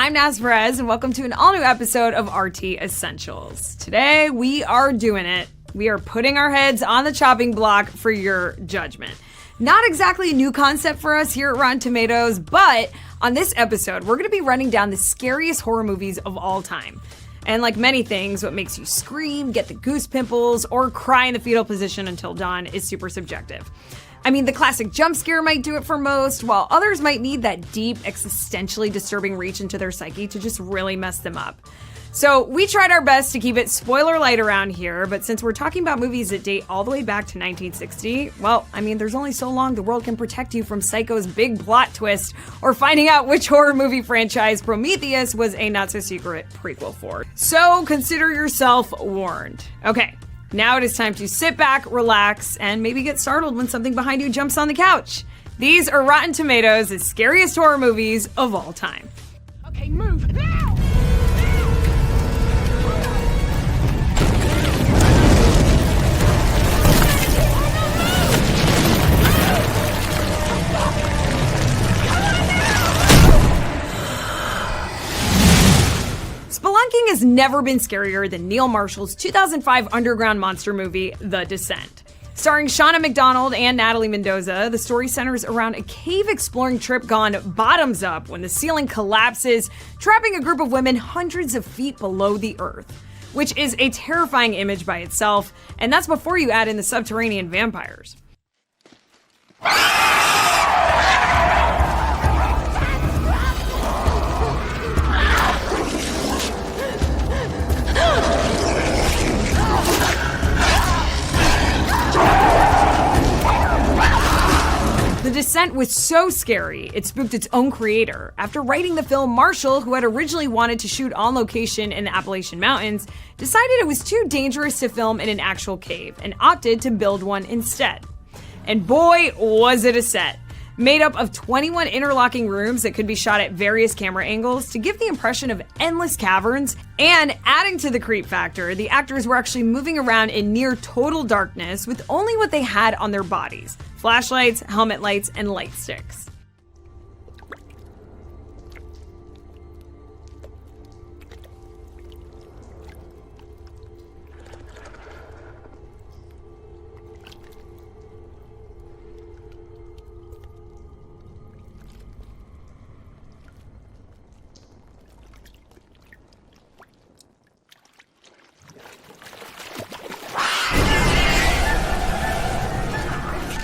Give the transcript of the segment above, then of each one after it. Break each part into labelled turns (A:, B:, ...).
A: I'm Naz Perez, and welcome to an all-new episode of RT Essentials. Today, we are doing it. We are putting our heads on the chopping block for your judgment. Not exactly a new concept for us here at Rotten Tomatoes, but on this episode, we're going to be running down the scariest horror movies of all time. And like many things, what makes you scream, get the goose pimples, or cry in the fetal position until dawn is super subjective. I mean, the classic jump scare might do it for most, while others might need that deep, existentially disturbing reach into their psyche to just really mess them up. So we tried our best to keep it spoiler light around here, but since we're talking about movies that date all the way back to 1960, well, I mean, there's only so long the world can protect you from Psycho's big plot twist or finding out which horror movie franchise Prometheus was a not-so-secret prequel for. So consider yourself warned. Okay. Now it is time to sit back, relax, and maybe get startled when something behind you jumps on the couch. These are Rotten Tomatoes' scariest horror movies of all time.
B: Okay, move now!
A: Spelunking has never been scarier than Neil Marshall's 2005 underground monster movie, The Descent. Starring Shauna McDonald and Natalie Mendoza, the story centers around a cave-exploring trip gone bottoms up when the ceiling collapses, trapping a group of women hundreds of feet below the earth, which is a terrifying image by itself, and that's before you add in the subterranean vampires. The Descent was so scary, it spooked its own creator. After writing the film, Marshall, who had originally wanted to shoot on location in the Appalachian Mountains, decided it was too dangerous to film in an actual cave and opted to build one instead. And boy, was it a set. Made up of 21 interlocking rooms that could be shot at various camera angles to give the impression of endless caverns, and adding to the creep factor, the actors were actually moving around in near total darkness with only what they had on their bodies: flashlights, helmet lights, and light sticks.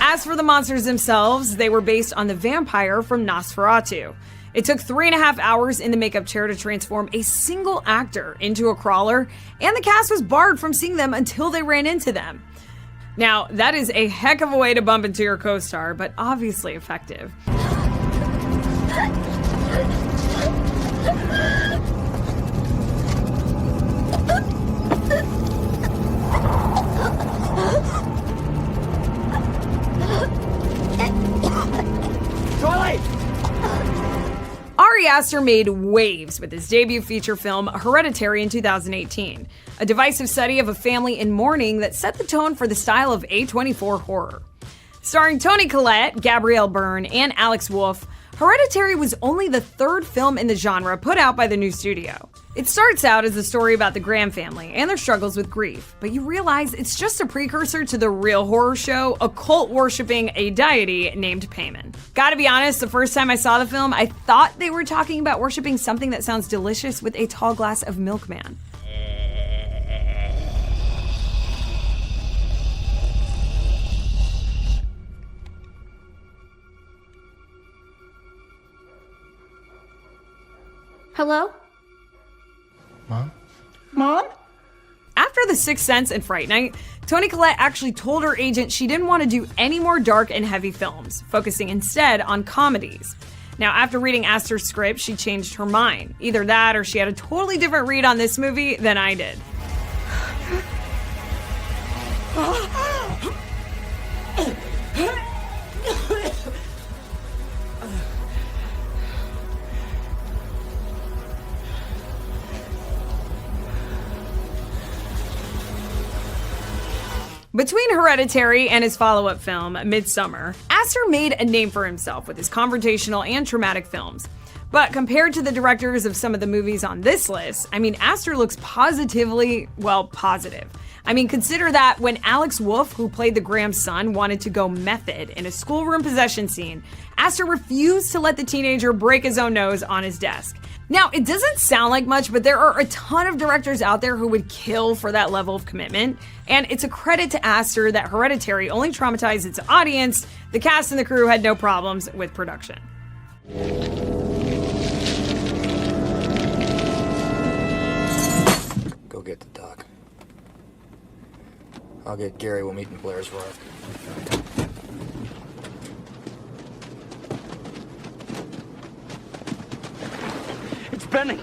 A: As for the monsters themselves, they were based on the vampire from Nosferatu. It took 3.5 hours in the makeup chair to transform a single actor into a crawler, and the cast was barred from seeing them until they ran into them. Now, that is a heck of a way to bump into your co-star, but obviously effective. Ari Aster made waves with his debut feature film Hereditary in 2018, a divisive study of a family in mourning that set the tone for the style of A24 horror. Starring Toni Collette, Gabrielle Byrne, and Alex Wolff, Hereditary was only the third film in the genre put out by the new studio. It starts out as a story about the Graham family and their struggles with grief, but you realize it's just a precursor to the real horror show, a cult worshipping a deity named Paimon. Gotta be honest, the first time I saw the film, I thought they were talking about worshipping something that sounds delicious with a tall glass of milkman.
C: Hello?
B: Mom? Mom?
A: After The Sixth Sense and Fright Night, Toni Collette actually told her agent she didn't want to do any more dark and heavy films, focusing instead on comedies. Now, after reading Aster's script, she changed her mind. Either that or she had a totally different read on this movie than I did. Between Hereditary and his follow-up film, Midsummer, Aster made a name for himself with his confrontational and traumatic films. But compared to the directors of some of the movies on this list, I mean, Astor looks positively, well, positive. I mean, consider that when Alex Wolff, who played the Graham's son, wanted to go method in a schoolroom possession scene, Astor refused to let the teenager break his own nose on his desk. Now, it doesn't sound like much, but there are a ton of directors out there who would kill for that level of commitment. And it's a credit to Astor that Hereditary only traumatized its audience. The cast and the crew had no problems with production.
C: Go get the doc. I'll get Gary. We'll meet in Blair's Rock.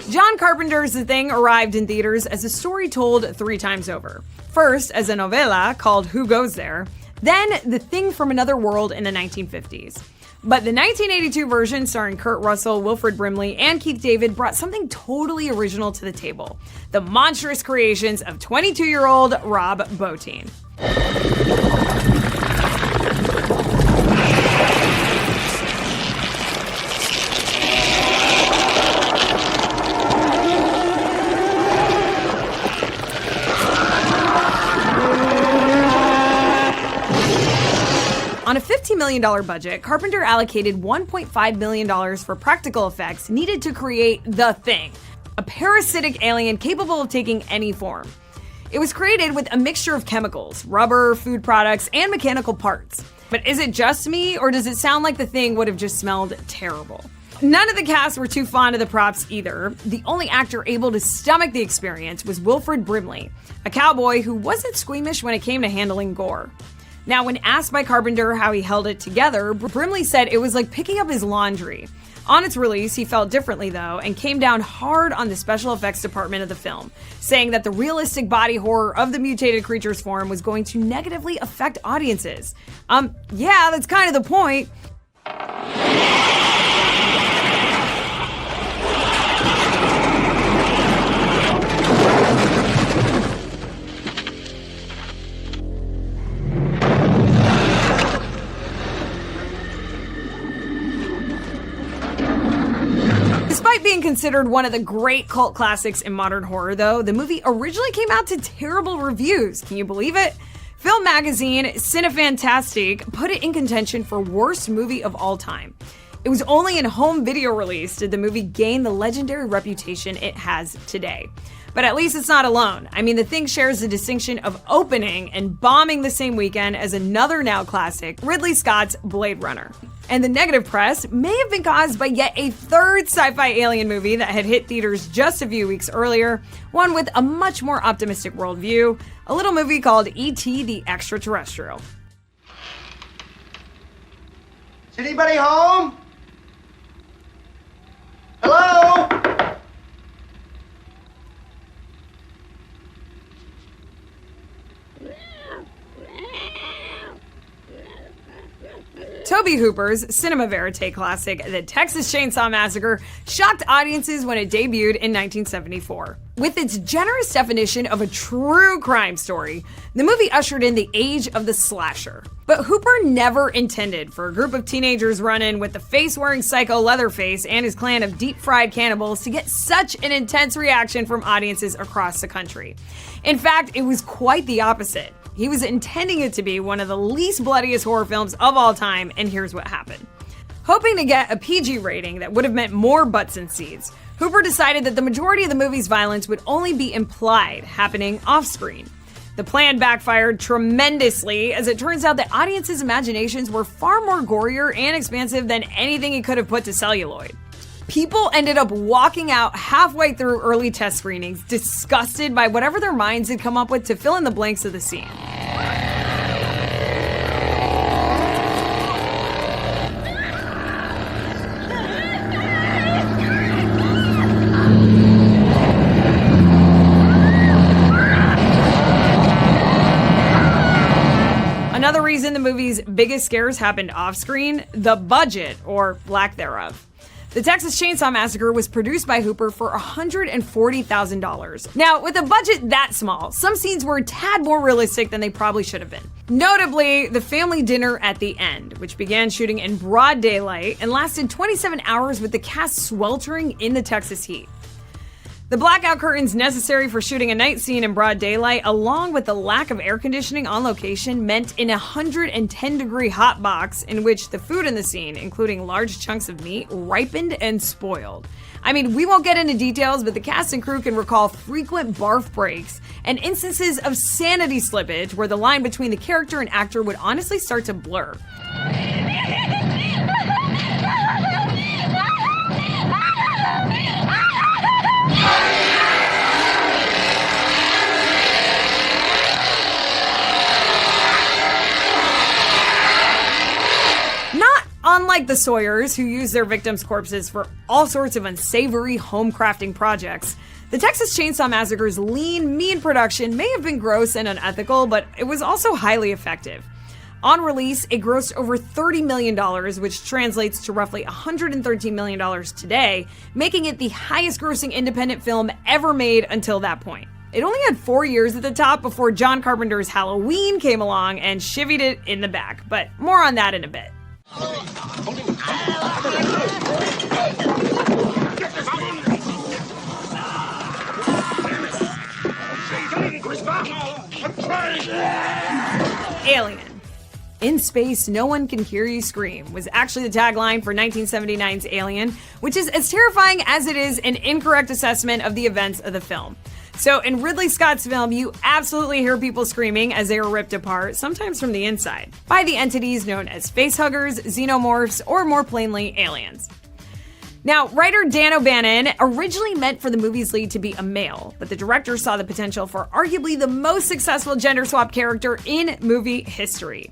A: John Carpenter's The Thing arrived in theaters as a story told 3 times over. First, as a novela called Who Goes There? Then, The Thing from Another World in the 1950s. But the 1982 version, starring Kurt Russell, Wilfred Brimley, and Keith David, brought something totally original to the table: the monstrous creations of 22-year-old Rob Bottin. On a $50 million budget, Carpenter allocated $1.5 million for practical effects needed to create The Thing, a parasitic alien capable of taking any form. It was created with a mixture of chemicals, rubber, food products, and mechanical parts. But is it just me, or does it sound like The Thing would have just smelled terrible? None of the cast were too fond of the props either. The only actor able to stomach the experience was Wilfred Brimley, a cowboy who wasn't squeamish when it came to handling gore. Now, when asked by Carpenter how he held it together, Brimley said it was like picking up his laundry. On its release, he felt differently though, and came down hard on the special effects department of the film, saying that the realistic body horror of the mutated creature's form was going to negatively affect audiences. Yeah, that's kind of the point. Despite being considered one of the great cult classics in modern horror, though, the movie originally came out to terrible reviews. Can you believe it? Film magazine Cinefantastique put it in contention for worst movie of all time. It was only in home video release did the movie gain the legendary reputation it has today. But at least it's not alone. I mean, The Thing shares the distinction of opening and bombing the same weekend as another now classic, Ridley Scott's Blade Runner. And the negative press may have been caused by yet a third sci-fi alien movie that had hit theaters just a few weeks earlier, one with a much more optimistic worldview, a little movie called E.T. the Extraterrestrial.
D: Is anybody home? Hello?
A: Tobe Hooper's cinema verite classic, The Texas Chainsaw Massacre, shocked audiences when it debuted in 1974. With its generous definition of a true crime story, the movie ushered in the age of the slasher. But Hooper never intended for a group of teenagers run-in with the face-wearing psycho Leatherface and his clan of deep-fried cannibals to get such an intense reaction from audiences across the country. In fact, it was quite the opposite. He was intending it to be one of the least bloodiest horror films of all time, and here's what happened. Hoping to get a PG rating that would have meant more butts and seeds, Hooper decided that the majority of the movie's violence would only be implied, happening off-screen. The plan backfired tremendously, as it turns out that audiences' imaginations were far more gorier and expansive than anything he could have put to celluloid. People ended up walking out halfway through early test screenings, disgusted by whatever their minds had come up with to fill in the blanks of the scene. Another reason the movie's biggest scares happened off-screen: the budget, or lack thereof. The Texas Chainsaw Massacre was produced by Hooper for $140,000. Now, with a budget that small, some scenes were a tad more realistic than they probably should have been. Notably, the family dinner at the end, which began shooting in broad daylight and lasted 27 hours with the cast sweltering in the Texas heat. The blackout curtains necessary for shooting a night scene in broad daylight, along with the lack of air conditioning on location, meant in a 110-degree hot box in which the food in the scene, including large chunks of meat, ripened and spoiled. I mean, we won't get into details, but the cast and crew can recall frequent barf breaks and instances of sanity slippage where the line between the character and actor would honestly start to blur. Unlike the Sawyers, who use their victims' corpses for all sorts of unsavory home-crafting projects, the Texas Chainsaw Massacre's lean, mean production may have been gross and unethical, but it was also highly effective. On release, it grossed over $30 million, which translates to roughly $113 million today, making it the highest-grossing independent film ever made until that point. It only had 4 years at the top before John Carpenter's Halloween came along and chivied it in the back, but more on that in a bit. Alien. In space, no one can hear you scream was actually the tagline for 1979's Alien, which is as terrifying as it is an incorrect assessment of the events of the film. So in Ridley Scott's film, you absolutely hear people screaming as they are ripped apart, sometimes from the inside, by the entities known as facehuggers, xenomorphs, or more plainly, aliens. Now, writer Dan O'Bannon originally meant for the movie's lead to be a male, but the director saw the potential for arguably the most successful gender swap character in movie history.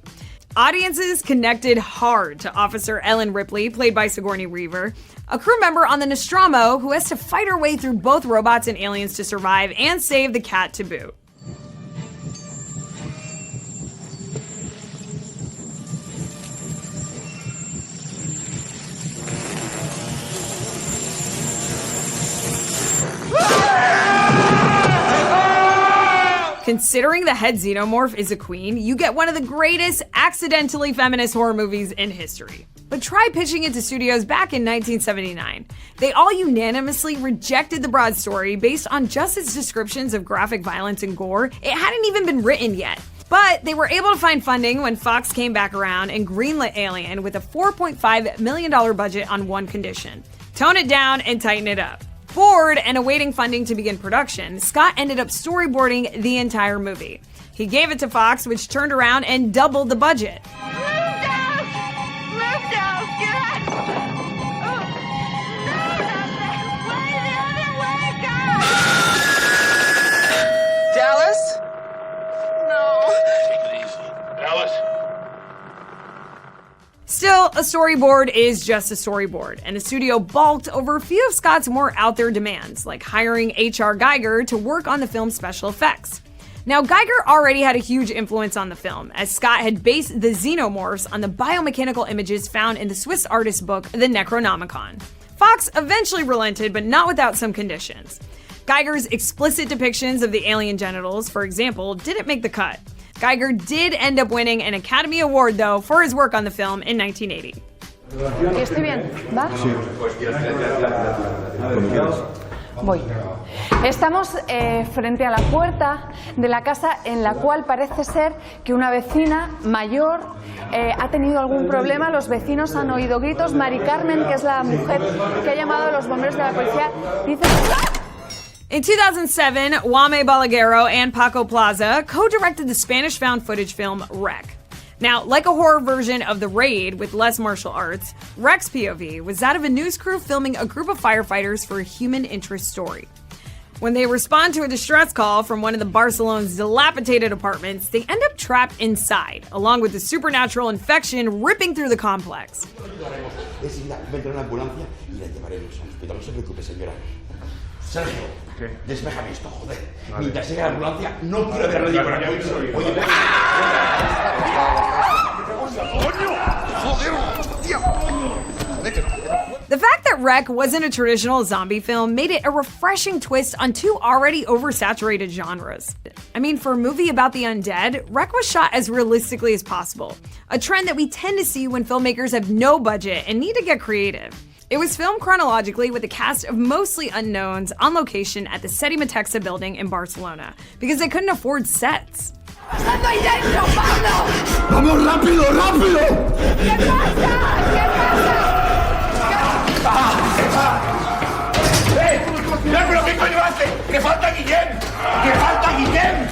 A: Audiences connected hard to Officer Ellen Ripley, played by Sigourney Weaver, a crew member on the Nostromo who has to fight her way through both robots and aliens to survive and save the cat to boot. Considering the head xenomorph is a queen, you get one of the greatest accidentally feminist horror movies in history. But try pitching it to studios back in 1979. They all unanimously rejected the broad story based on just its descriptions of graphic violence and gore. It hadn't even been written yet. But they were able to find funding when Fox came back around and greenlit Alien with a $4.5 million budget on one condition: tone it down and tighten it up. Bored and awaiting funding to begin production, Scott ended up storyboarding the entire movie. He gave it to Fox, which turned around and doubled the budget.
D: Dallas? No.
E: Take it easy. Dallas?
A: Still, a storyboard is just a storyboard, and the studio balked over a few of Scott's more out there demands, like hiring H.R. Geiger to work on the film's special effects. Now, Geiger already had a huge influence on the film, as Scott had based the xenomorphs on the biomechanical images found in the Swiss artist's book, The Necronomicon. Fox eventually relented, but not without some conditions. Geiger's explicit depictions of the alien genitals, for example, didn't make the cut. Geiger did end up winning an Academy Award, though, for his work on the film in 1980.
F: ¿Estoy bien? ¿Va? Voy. Estamos frente a la puerta de la casa en la cual parece ser que una vecina mayor ha tenido algún problema. Los vecinos han oído gritos. Mari Carmen, que es la mujer que ha llamado a los bomberos de la policía, dice...
A: In 2007, Wame Balaguero and Paco Plaza co-directed the Spanish found footage film Wreck. Now, like a horror version of The Raid with less martial arts, Wreck's POV was that of a news crew filming a group of firefighters for a human interest story. When they respond to a distress call from one of the Barcelona's dilapidated apartments, they end up trapped inside, along with the supernatural infection ripping through the complex.
D: Sergio, déjame esto, joder. Mientras llegue la ambulancia, no quiero ver a nadie por aquí. Oye,
A: The fact that Wreck wasn't a traditional zombie film made it a refreshing twist on two already oversaturated genres. I mean, for a movie about the undead, Wreck was shot as realistically as possible, a trend that we tend to see when filmmakers have no budget and need to get creative. It was filmed chronologically with a cast of mostly unknowns on location at the Seti Matexa building in Barcelona because they couldn't afford sets.
D: ¡Vamos, rápido, rápido!
F: ¿Qué pasa? ¿Qué pasa?
D: ¡Mira, pero qué coño hace! ¡Que falta Guillem! ¡Que falta Guillem!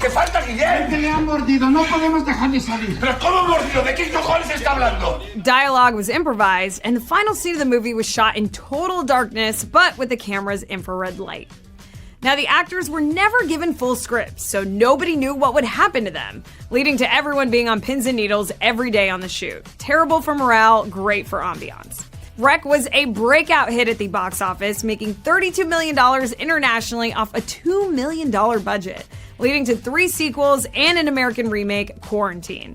D: ¡Que falta Guillem!
B: Que le han mordido, no podemos dejarle salir.
D: ¿Pero cómo mordido? ¿De qué cojones está hablando?
A: Dialogue was improvised, and the final scene of the movie was shot in total darkness, but with the camera's infrared light. Now, the actors were never given full scripts, so nobody knew what would happen to them, leading to everyone being on pins and needles every day on the shoot. Terrible for morale, great for ambiance. Wreck was a breakout hit at the box office, making $32 million internationally off a $2 million budget, leading to 3 sequels and an American remake, Quarantine.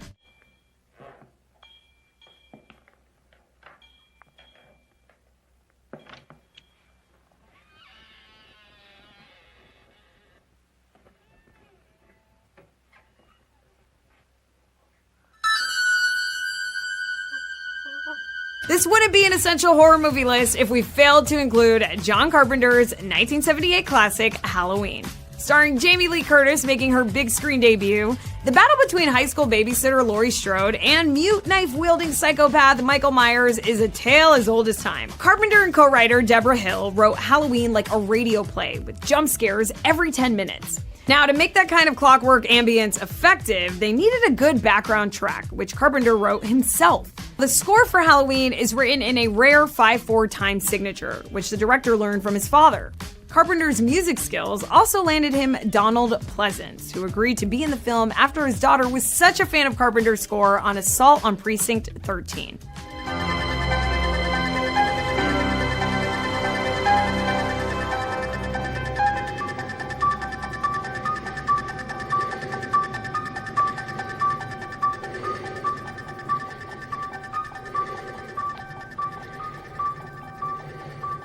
A: This wouldn't be an essential horror movie list if we failed to include John Carpenter's 1978 classic, Halloween. Starring Jamie Lee Curtis making her big screen debut, the battle between high school babysitter Laurie Strode and mute knife-wielding psychopath Michael Myers is a tale as old as time. Carpenter and co-writer Deborah Hill wrote Halloween like a radio play with jump scares every 10 minutes. Now, to make that kind of clockwork ambience effective, they needed a good background track, which Carpenter wrote himself. The score for Halloween is written in a rare 5/4 time signature, which the director learned from his father. Carpenter's music skills also landed him Donald Pleasance, who agreed to be in the film after his daughter was such a fan of Carpenter's score on Assault on Precinct 13.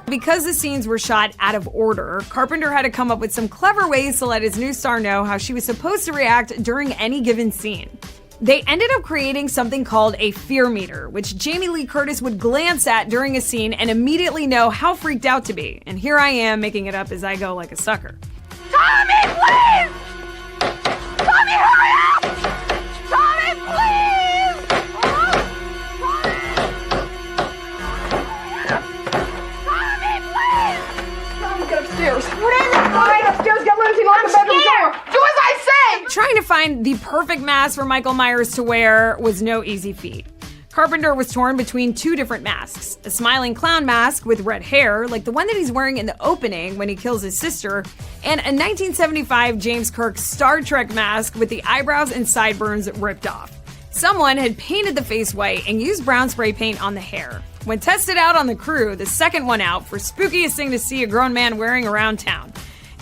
A: Because the scenes were shot out of order, Carpenter had to come up with some clever ways to let his new star know how she was supposed to react during any given scene. They ended up creating something called a fear meter, which Jamie Lee Curtis would glance at during a scene and immediately know how freaked out to be. And here I am making it up as I go like a sucker.
F: Tommy, please! Tommy, hurry up! Tommy, please!
B: Upstairs. What is it? Go right upstairs, get Lindsay, lock the bedroom door. Do as I say!
A: Trying to find the perfect mask for Michael Myers to wear was no easy feat. Carpenter was torn between 2 different masks, a smiling clown mask with red hair, like the one that he's wearing in the opening when he kills his sister, and a 1975 James Kirk Star Trek mask with the eyebrows and sideburns ripped off. Someone had painted the face white and used brown spray paint on the hair. When tested out on the crew, the second one out for spookiest thing to see a grown man wearing around town.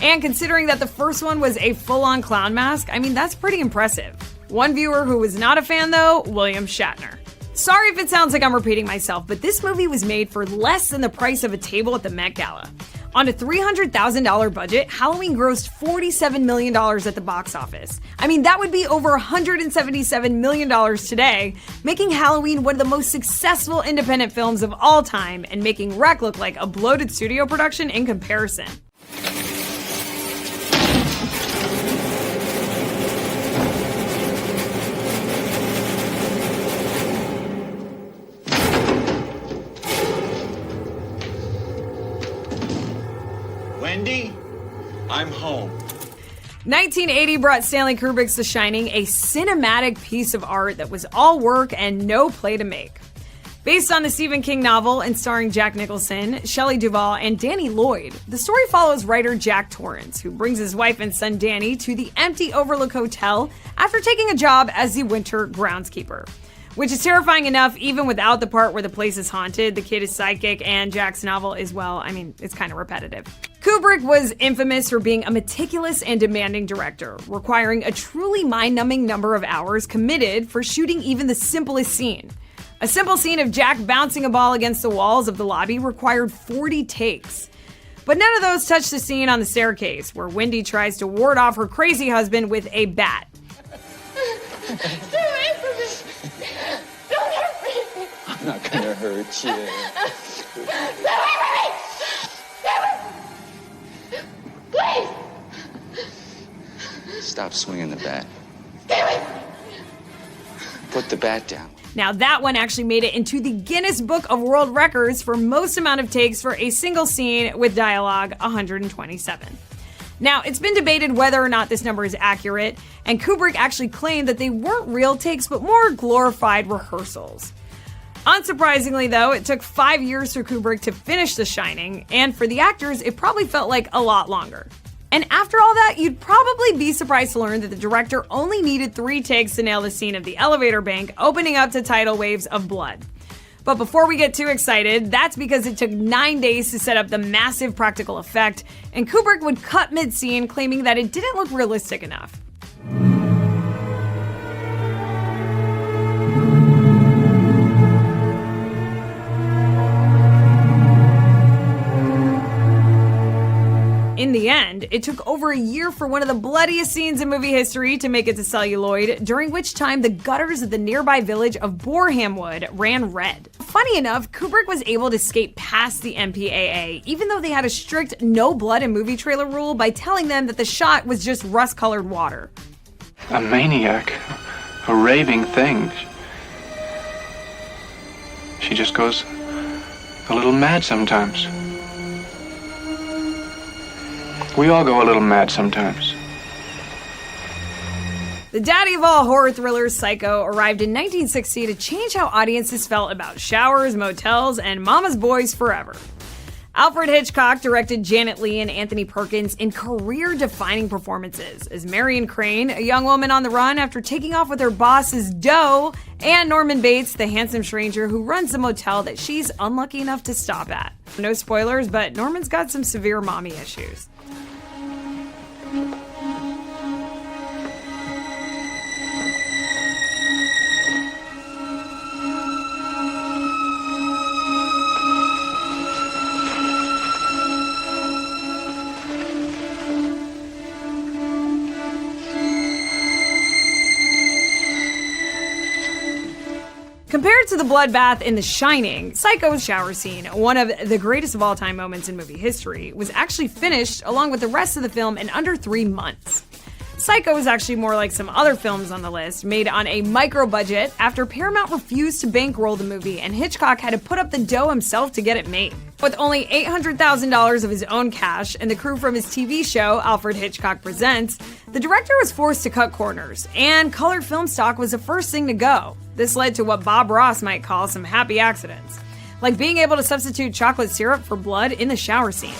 A: And considering that the first one was a full-on clown mask, I mean, that's pretty impressive. One viewer who was not a fan though, William Shatner. Sorry if it sounds like I'm repeating myself, but this movie was made for less than the price of a table at the Met Gala. On a $300,000 budget, Halloween grossed $47 million at the box office. I mean, that would be over $177 million today, making Halloween one of the most successful independent films of all time and making Wreck look like a bloated studio production in comparison.
E: Wendy, I'm home.
A: 1980 brought Stanley Kubrick's The Shining, a cinematic piece of art that was all work and no play to make. Based on the Stephen King novel and starring Jack Nicholson, Shelley Duvall, and Danny Lloyd, the story follows writer Jack Torrance, who brings his wife and son Danny to the empty Overlook Hotel after taking a job as the winter groundskeeper. Which is terrifying enough even without the part where the place is haunted, the kid is psychic, and Jack's novel is, well, I mean, it's kind of repetitive. Kubrick was infamous for being a meticulous and demanding director, requiring a truly mind-numbing number of hours committed for shooting even the simplest scene. A simple scene of Jack bouncing a ball against the walls of the lobby required 40 takes. But none of those touched the scene on the staircase, where Wendy tries to ward off her crazy husband with a bat.
B: Stay away from me. Don't hurt me.
E: I'm not gonna hurt you.
B: Stay away from me. Stay away. Please.
E: Stop swinging the bat.
B: Stay away from me.
E: Put the bat down.
A: Now that one actually made it into the Guinness Book of World Records for most amount of takes for a single scene with dialogue, 127. Now, it's been debated whether or not this number is accurate, and Kubrick actually claimed that they weren't real takes but more glorified rehearsals. Unsurprisingly though, it took 5 years for Kubrick to finish The Shining, and for the actors, it probably felt like a lot longer. And after all that, you'd probably be surprised to learn that the director only needed 3 takes to nail the scene of the elevator bank opening up to tidal waves of blood. But before we get too excited, that's because it took 9 days to set up the massive practical effect, and Kubrick would cut mid-scene claiming that it didn't look realistic enough. In the end, it took over a year for one of the bloodiest scenes in movie history to make it to celluloid, during which time the gutters of the nearby village of Borehamwood ran red. Funny enough, Kubrick was able to skate past the MPAA, even though they had a strict no blood in movie trailer rule by telling them that the shot was just rust-colored water.
G: A maniac, a raving thing. She just goes a little mad sometimes. We all go a little mad sometimes.
A: The daddy of all horror thrillers, Psycho, arrived in 1960 to change how audiences felt about showers, motels, and mama's boys forever. Alfred Hitchcock directed Janet Leigh and Anthony Perkins in career-defining performances as Marion Crane, a young woman on the run after taking off with her boss's dough, and Norman Bates, the handsome stranger who runs the motel that she's unlucky enough to stop at. No spoilers, but Norman's got some severe mommy issues. Compared to the bloodbath in The Shining, Psycho's shower scene, one of the greatest of all time moments in movie history, was actually finished along with the rest of the film in under 3 months. Psycho is actually more like some other films on the list, made on a micro budget after Paramount refused to bankroll the movie and Hitchcock had to put up the dough himself to get it made. With only $800,000 of his own cash and the crew from his TV show, Alfred Hitchcock Presents, the director was forced to cut corners, and color film stock was the first thing to go. This led to what Bob Ross might call some happy accidents, like being able to substitute chocolate syrup for blood in the shower scene.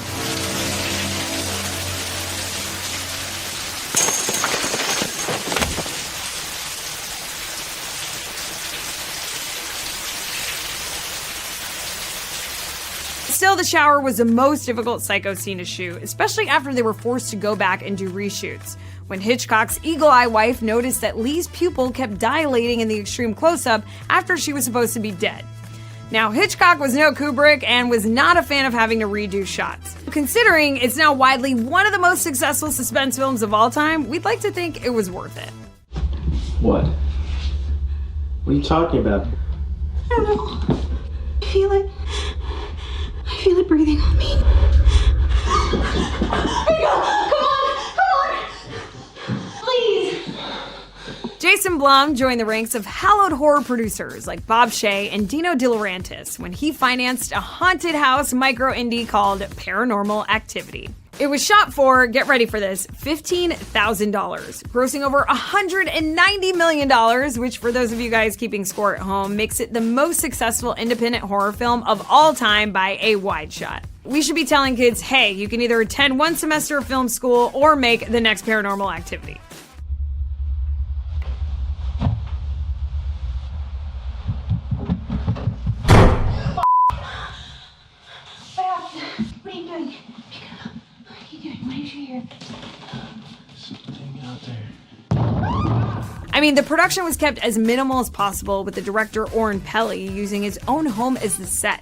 A: Still, the shower was the most difficult Psycho scene to shoot, especially after they were forced to go back and do reshoots. When Hitchcock's eagle-eye wife noticed that Lee's pupil kept dilating in the extreme close-up after she was supposed to be dead. Now, Hitchcock was no Kubrick and was not a fan of having to redo shots. Considering it's now widely one of the most successful suspense films of all time, we'd like to think it was worth it.
H: What? What are you talking about?
B: I don't know. I feel it. I feel it breathing on me. Come on! Please!
A: Jason Blum joined the ranks of hallowed horror producers like Bob Shaye and Dino De Laurentiis when he financed a haunted house micro-indie called Paranormal Activity. It was shot for, get ready for this, $15,000, grossing over $190 million, which for those of you guys keeping score at home, makes it the most successful independent horror film of all time by a wide shot. We should be telling kids, hey, you can either attend one semester of film school or make the next Paranormal Activity.
B: What are you doing? Pick it up. What are you doing? What is your ear?
H: Something out there.
A: I mean, the production was kept as minimal as possible, with the director Oren Peli using his own home as the set.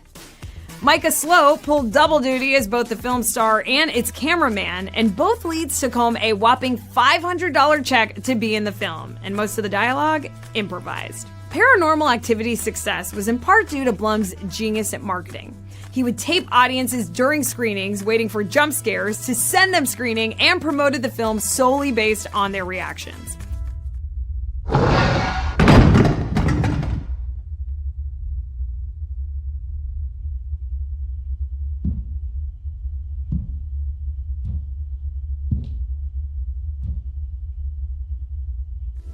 A: Micah Slow pulled double duty as both the film star and its cameraman, and both leads took home a whopping $500 check to be in the film, and most of the dialogue improvised. Paranormal Activity's success was in part due to Blum's genius at marketing. He would tape audiences during screenings, waiting for jump scares to send them screening, and promoted the film solely based on their reactions.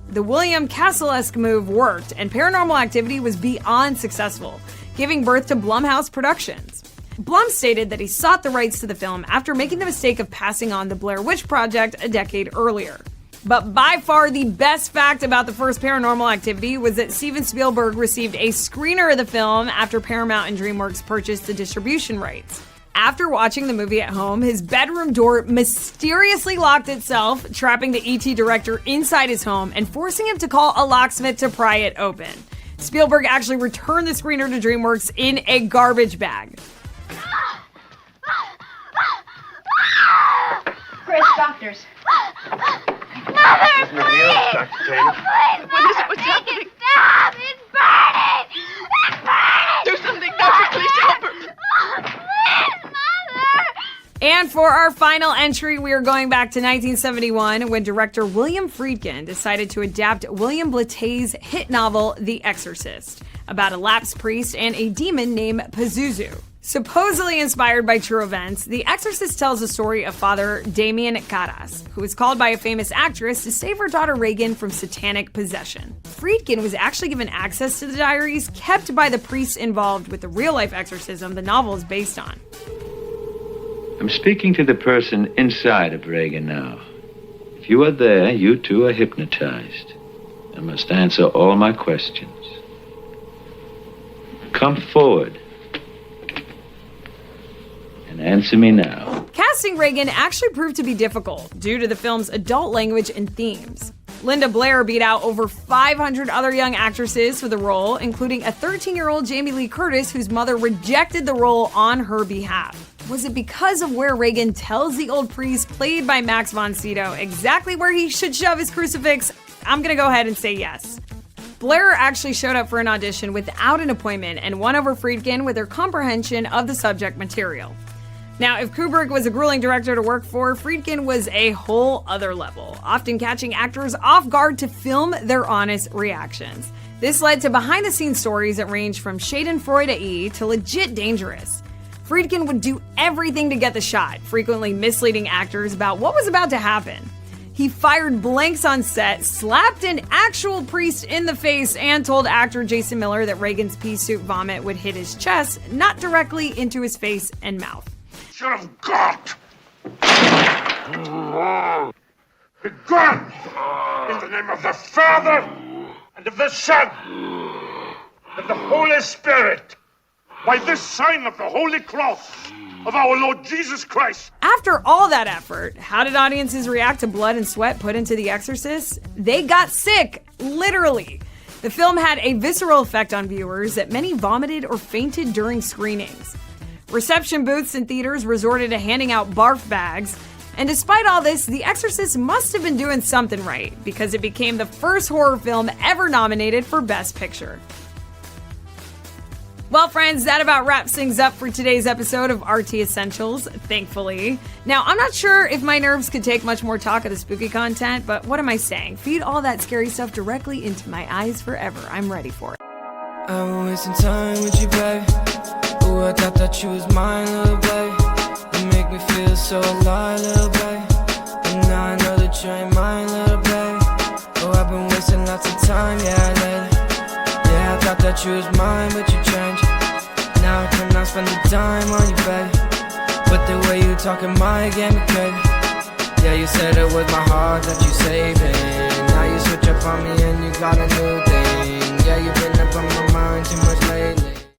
A: The William Castle-esque move worked, and Paranormal Activity was beyond successful, giving birth to Blumhouse Productions. Blum stated that he sought the rights to the film after making the mistake of passing on the Blair Witch Project a decade earlier. But by far the best fact about the first Paranormal Activity was that Steven Spielberg received a screener of the film after Paramount and DreamWorks purchased the distribution rights. After watching the movie at home, his bedroom door mysteriously locked itself, trapping the E.T. director inside his home and forcing him to call a locksmith to pry it open. Spielberg actually returned the screener to DreamWorks in a garbage bag.
I: Chris, doctors.
B: Mother, please! Please, Mother, make it stop! It's burning! It's burning!
I: Do something, doctor, please help her.
B: Please, Mother!
A: And for our final entry, we are going back to 1971 when director William Friedkin decided to adapt William Blatty's hit novel The Exorcist, about a lapsed priest and a demon named Pazuzu. Supposedly inspired by true events, The Exorcist tells the story of Father Damien Caras, who was called by a famous actress to save her daughter Regan from satanic possession. Friedkin was actually given access to the diaries kept by the priests involved with the real-life exorcism the novel is based on.
J: I'm speaking to the person inside of Regan now. If you are there, you too are hypnotized. I must answer all my questions. Come forward. And answer me now.
A: Casting Regan actually proved to be difficult due to the film's adult language and themes. Linda Blair beat out over 500 other young actresses for the role, including a 13-year-old Jamie Lee Curtis whose mother rejected the role on her behalf. Was it because of where Regan tells the old priest, played by Max von Sydow, exactly where he should shove his crucifix? I'm gonna go ahead and say yes. Blair actually showed up for an audition without an appointment and won over Friedkin with her comprehension of the subject material. Now, if Kubrick was a grueling director to work for, Friedkin was a whole other level, often catching actors off guard to film their honest reactions. This led to behind-the-scenes stories that ranged from Schadenfreude to legit dangerous. Friedkin would do everything to get the shot, frequently misleading actors about what was about to happen. He fired blanks on set, slapped an actual priest in the face, and told actor Jason Miller that Reagan's pea soup vomit would hit his chest, not directly into his face and mouth.
D: Son of God! Begone! In the name of the Father, and of the Son, and of the Holy Spirit, by this sign of the Holy Cross of our Lord Jesus Christ.
A: After all that effort, how did audiences react to blood and sweat put into The Exorcist? They got sick, literally. The film had a visceral effect on viewers that many vomited or fainted during screenings. Reception booths in theaters resorted to handing out barf bags. And despite all this, The Exorcist must have been doing something right, because it became the first horror film ever nominated for Best Picture. Well, friends, that about wraps things up for today's episode of RT Essentials, thankfully. Now, I'm not sure if my nerves could take much more talk of the spooky content, but what am I saying? Feed all that scary stuff directly into my eyes forever. I'm ready for it.
K: I'm wasting time with you, babe. Ooh, I thought that you was mine, little babe. You make me feel so alive, little babe. And now I know that you ain't mine, little babe. Oh, I've been wasting lots of time, yeah, lately. Yeah, I thought that you was mine, but you changed. Now I cannot spend the time on you, babe. But the way you talking my game, baby. Yeah, you said it was my heart that you saving. Now you switch up on me and you got a new thing. Yeah, you've been up on my mind too much lately.